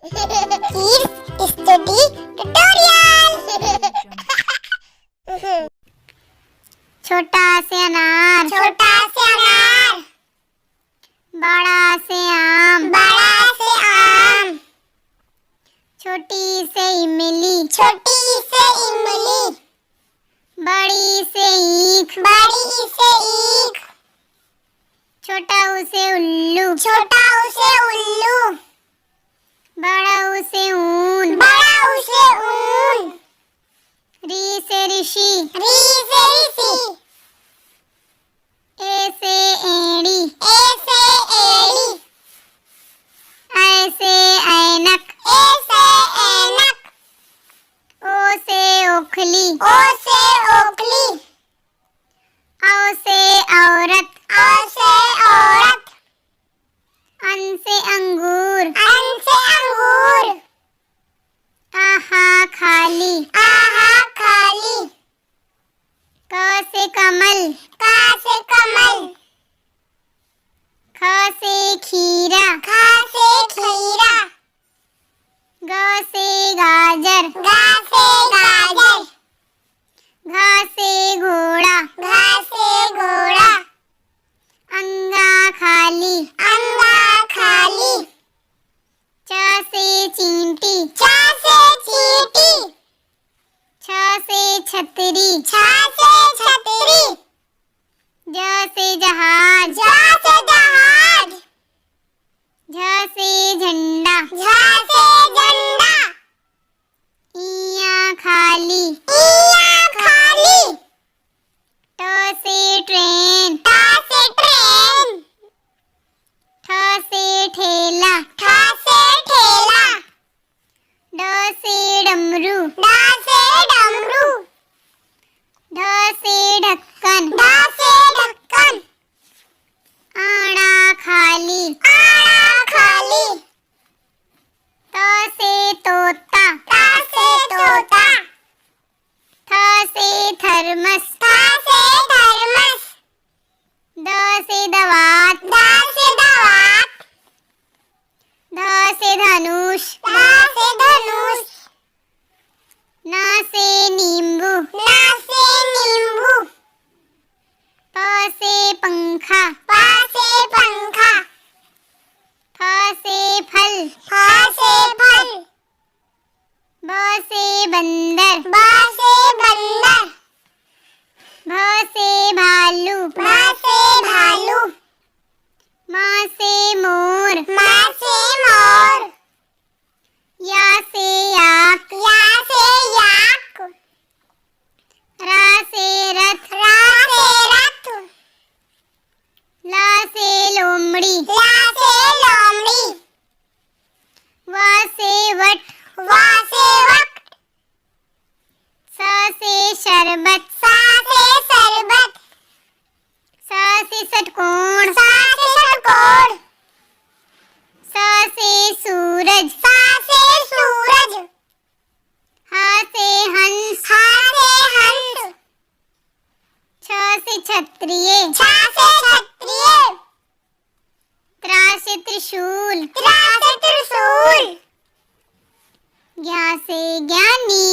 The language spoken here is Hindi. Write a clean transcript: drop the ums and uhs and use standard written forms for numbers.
Kids Study Tutorial। छोटा से अनार, छोटा से अनार, बड़ा से आम, बड़ा से आम, छोटी से इमली, छोटी से इमली, बड़ी से ईख, बड़ी से ईख, छोटा उसे उल्लू, छोटा उसे उल्लू, बड़ा उसे ऊन, बड़ा उसे ऊन, री से ऋषि, री से ऋषि, ए से एड़ी, ए से एड़ी, ऐ से ऐनक, ए से ऐनक, ओ से ओखली, ओ से ओखली, औ से औरत, औ से औरत, अन से अंगूर, अन से अंगूर, आहा खाली, आहा खाली, क से कमल, का से कमल, ख से खीरा, खा से खीरा, ग से गाजर, गा से गाजर, घ से घोड़ा, घा से घोड़ा, अंगा खाली, अंगा खाली, च से चींटी, चा से चींटी, छ से छतरी, छा से छतरी, ज से जहाज, जा से जहाज, झ से झंडा, झा से झंडा, इया खाली, इया खाली, ट से ट्रेन, टा से ट्रेन, ठ से ठेला, ठा से ठेला, ड से डमरू, डा से डमरू, ढ से ढक्कन, डा से ढक्कन, आड़ा खाली, आड़ा खाली, त से तोता, ता से तोता, थ से थर्मस, था से थर्मस, द से दवात, दा से दवात, ध से धनुष, धा से धनुष, न से नींबू, ना से नींबू, प से पंखा, पा से पंखा, फ से फल, फा से फल, ब से बंदर, बा से बंदर, भ से भालू, भा से भालू, म से मोर, मा से मोर, या से याक, या से याक, रा से रथ, रा से रथ, ला से लोमड़ी, ला से लोमड़ी, व से वट, वा से वट, स से शरबत, सा से शरबत, स से षटकोण, सा से षटकोण, स से सूरज, सा से सूरज, ह से हंस, हा से हंस, छ से क्षत्रिय, छा से क्षत्रिय, त्रा से त्रिशूल, त्रा से त्रिशूल, ज्ञा से ज्ञानी,